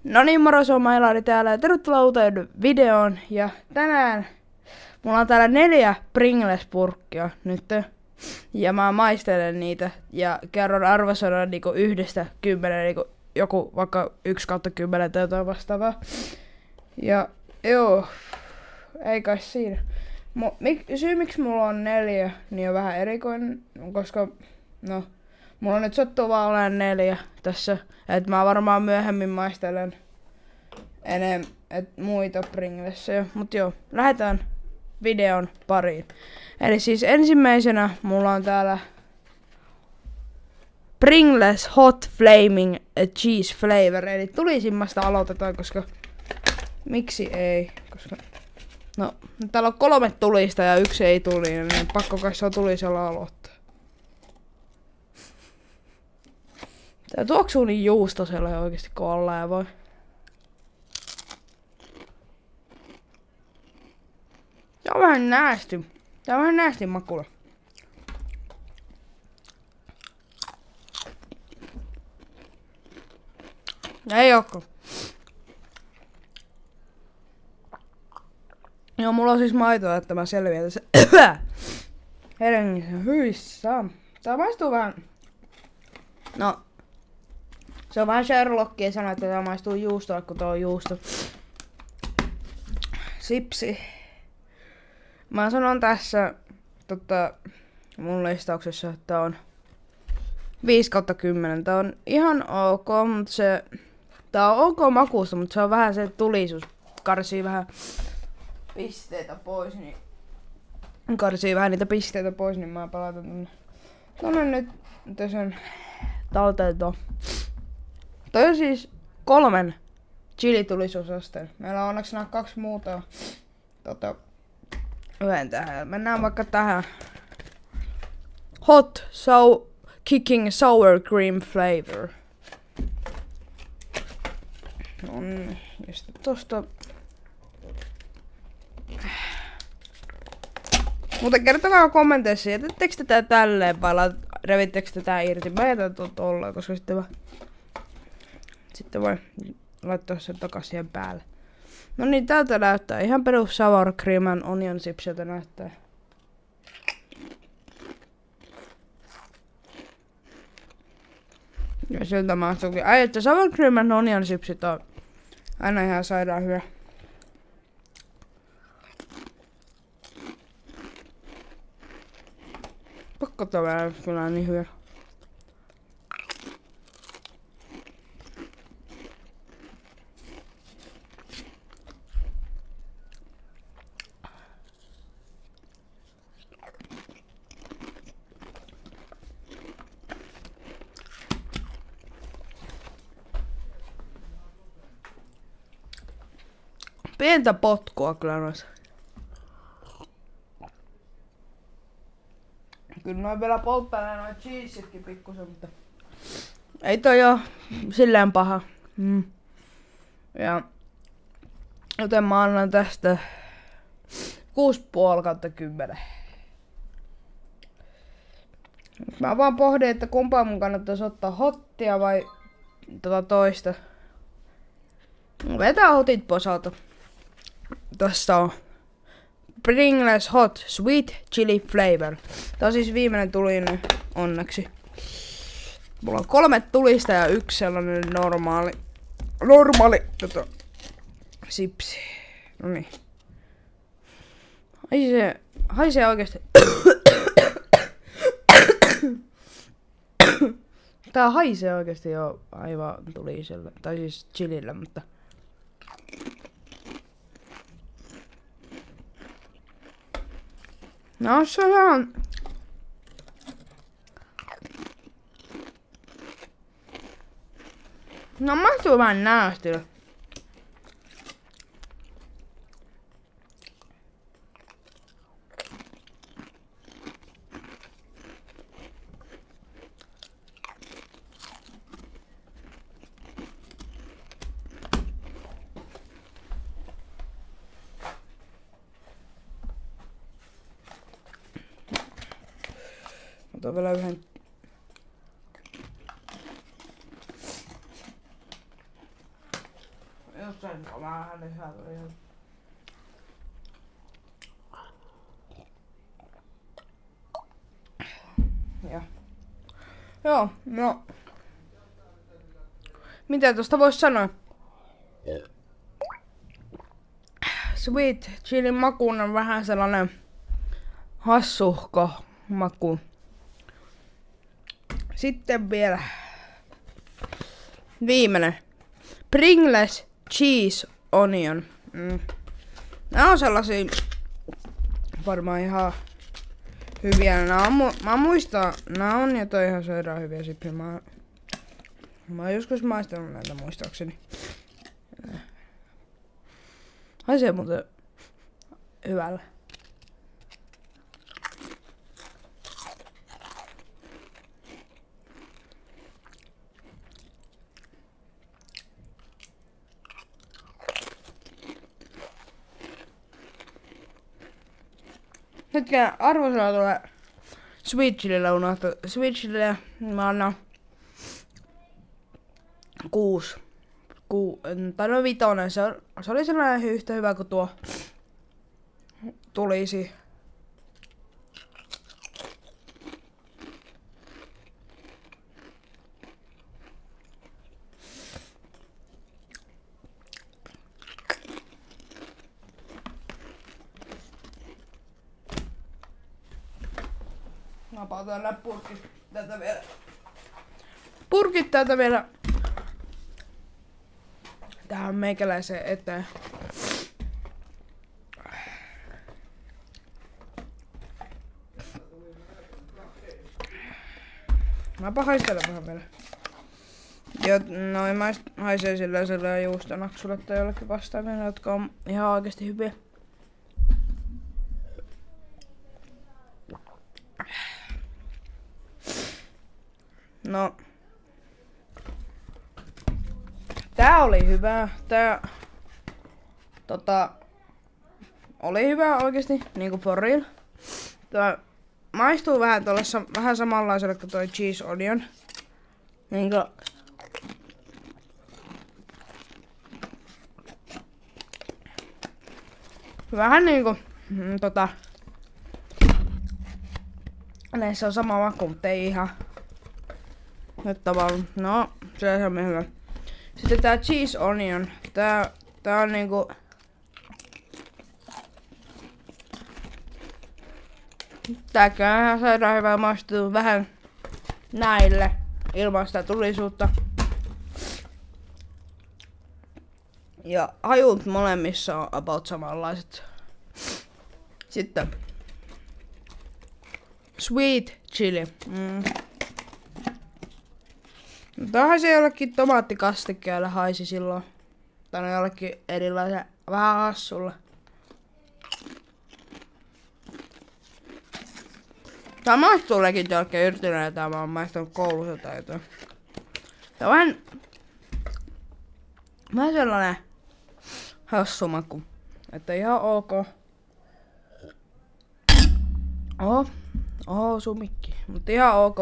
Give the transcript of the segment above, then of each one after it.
No niin, moro, se on Mailari täällä ja tervetuloa uuteen videoon. Ja tänään mulla on täällä 4 Pringles-purkkia nyt. Ja mä maistelen niitä ja kerron arvosanan niinku 1–10, niinku joku vaikka 1/10 tai jotain vastaavaa. Ja joo, ei kai siinä. Syy miksi mulla on 4 niin on vähän erikoinen, koska no, mulla nyt sattuu vaan olemaan 4 tässä. Et mä varmaan myöhemmin maistelen muita Pringlesseja. Mut joo, lähdetään videon pariin. Eli siis ensimmäisenä mulla on täällä Pringles Hot Flaming Cheese Flavor. Eli tulisimmasta aloitetaan, koska miksi ei? Koska no, täällä on 3 tulista ja 1 ei tuli, niin pakko kai se on tulisella aloittaa. Tää tuoksuu niin juustosella oikeesti kun ollaan voi. Tää on vähän näästi. Tää on vähän näästi makula. Ei ookaan. Joo, mulla on siis maitoa, että mä selviän tässä herengissä. Hyissää. Tää maistuu vähän. No. Se on vähän Sherlockia sanoa, että tää maistuu juustolle, kun tää on juusto. Sipsi. Mä sanon tässä mun listauksessa, että on 5/10. Tää on ihan ok, mutta tää on ok makuusta, mutta se on vähän se tulisuus. Karsii vähän pisteitä pois, niin mä palautan tonne nyt sen talteen tuon. Toi on siis 3 chili-tulisuusasteen. Meillä on onneksi nämä 2 muuta yhden tähän. Mennään vaikka tähän. Hot Kicking Sour Cream Flavor. Nonni. Ja sitten tosta. Mutta kertokaa kommenteissa, jätettekö tätä tälleen vai revittekö tätä irti? Mä jätän tolleen, koska sitten voi laittaa sen takas siihen päälle. No niin, tältä näyttää. Ihan perus sour cream and onion chipsiltä näyttää. Ja siltä mahtuukin. Ai, että sour cream and onion chipsit on aina ihan sairaan hyvä. Pakko tämä kyllä on niin hyvä. Pientä potkua kyllä noissa. Kyllä noin vielä polttaa noin cheesitkin pikkusen, mutta ei toi oo silleen paha. Ja joten mä annan tästä 6,5/10. Mä vaan pohdin, että kumpaa mun kannattaisi ottaa hottia vai toista. Vetää hotit posalta. Tässä on Pringles Hot Sweet Chili Flavor. Tää on siis viimeinen tulinen onneksi. Mulla on 3 tulista ja 1 sellainen normaali sipsi. Noniin. Haisee oikeesti. Tää haisee oikeesti jo aivan tuliselle, tai siis chilille, mutta no se on. No maistuu vähän näästille. Otan vielä yhden. Jos sen vähän lisää tuli. Ja. Joo, no. Mitä tosta vois sanoa? Sweet chilin makuun on vähän sellainen hassuhko maku. Sitten vielä viimeinen. Pringles cheese onion. Nää on sellaisia varmaan ihan hyviä. Mä muistan, nää on jotain ihan sairaan hyviä sipsiä. Mä oon joskus maistanut näitä muistaakseni. Haisee muuten hyvällä. Hetken arvosana tulee Sweet Chilillä unohtu. Sweet Chilillä mä annan 6. Tai no 5. Se oli sellainen yhtä hyvä kuin tuo tulisi. Mä pautan nää purkit täältä vielä. Tähän meikäläiseen eteen. Mä haistelen vähän vielä. Noin mä haisee sillä juustonaksulle tai jollekin vastaaville, jotka on ihan oikeesti hyviä. No. Tää oli hyvä. Oli hyvä oikeesti, niinku for real. Tää maistuu vähän samanlaiselle kuin toi cheese onion. Niinku vähän niinku näissä on sama maku, mutta ei ihan nyt tavallaan. No, se on hyvä. Sitten tää cheese onion. Tää on niinku tääkin on ihan sairaan hyvä, maistuu vähän näille ilman sitä tulisuutta. Ja hajut molemmissa on about samanlaiset. Sitten sweet chili. Tämähän se jollekin tomaattikastikkeelle haisi silloin. Tai no jollekin erilaisen vähän hassulle. Tää maistuu legit jollekin yrtinä, jota mä oon maistanut koulussa tai jotain. Tää on vähän sellainen hassu maku. Että ihan ok. Sumikki. Mutta ihan ok.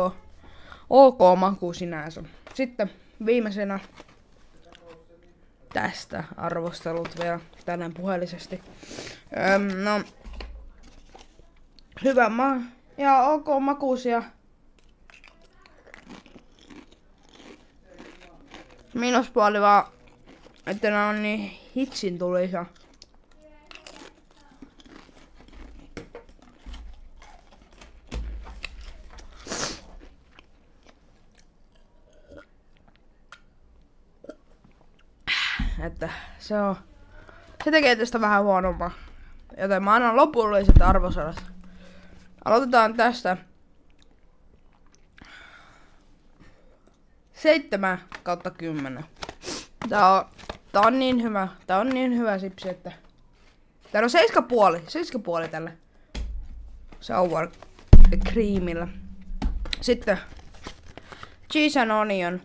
Ok maku sinänsä. Sitten viimeisenä tästä arvostelut vielä tänään puheellisesti. No, hyvä ihan ok makuisia. Miinuspuoli vaan, että ne on niin hitsin tulisa. Että se tekee tästä vähän huonompaa. Joten mä annan lopulliset arvosanat. Aloitetaan tästä. 7/10. Tää on niin hyvä. Tää on niin hyvä sipsi, että tää on 7,5 tälle sour creamillä. Sitten cheese and onion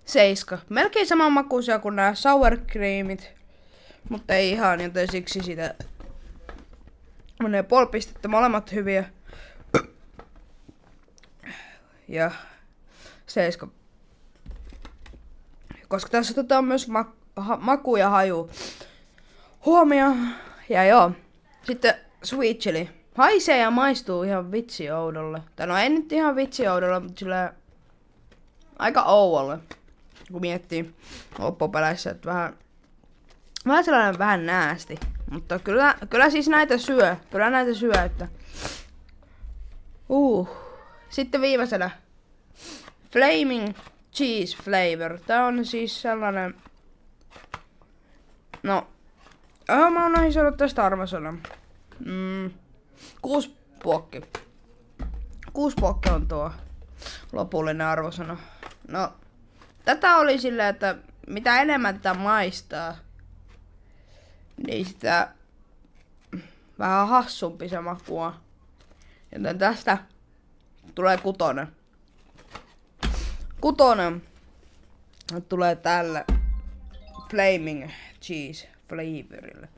7. Melkein saman makuisia kuin nämä sour creamit, mutta ei ihan, joten siksi sitä menee puoli pistettä, molemmat hyviä. Ja 7. Koska tässä otetaan myös maku ja haju huomioon. Ja joo, sitten sweet chili. Haisee ja maistuu ihan vitsi oudolle. Tai no ei nyt ihan vitsi oudolle, mutta silleen aika oudolle. Kun miettii loppupeleissä, että vähän sellainen vähän näästi. Mutta kyllä siis näitä syö. Kyllä näitä syö, että Sitten viimeisenä Flaming Cheese Flavor. Tää on siis sellainen... No... mä oon sanonut tästä arvosanan. 6 puokki. 6 puokki on tuo lopullinen arvosana. No... Tätä oli silleen, että mitä enemmän tätä maistaa, niin sitä vähän hassumpi se makua. Joten tästä tulee 6. 6 tulee tälle Flaming Cheese Flavorille.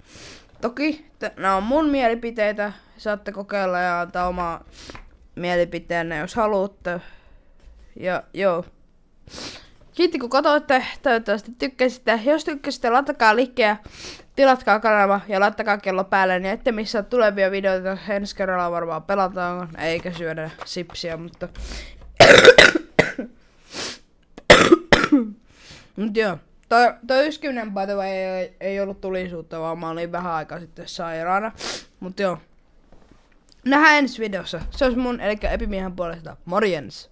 Toki nämä on mun mielipiteitä. Saatte kokeilla ja antaa omaa mielipiteenne, jos haluatte. Ja joo. Kiitti kun katsoitte, toivottavasti tykkäsitte. Jos tykkäsitte, laittakaa likkeä, tilatkaa kanava ja laittakaa kello päälle, niin ette missaa tulevia videoita. Ensi kerralla varmaan pelataan, eikä syödä sipsiä, mutta... Mut joo, toi yskynen by the way ei ollut tulisuutta, vaan mä olin vähän aikaa sitten sairaana. Mut joo, nähdään ensi videossa. Se olisi mun, eli Epimiehen puolesta. Morjens!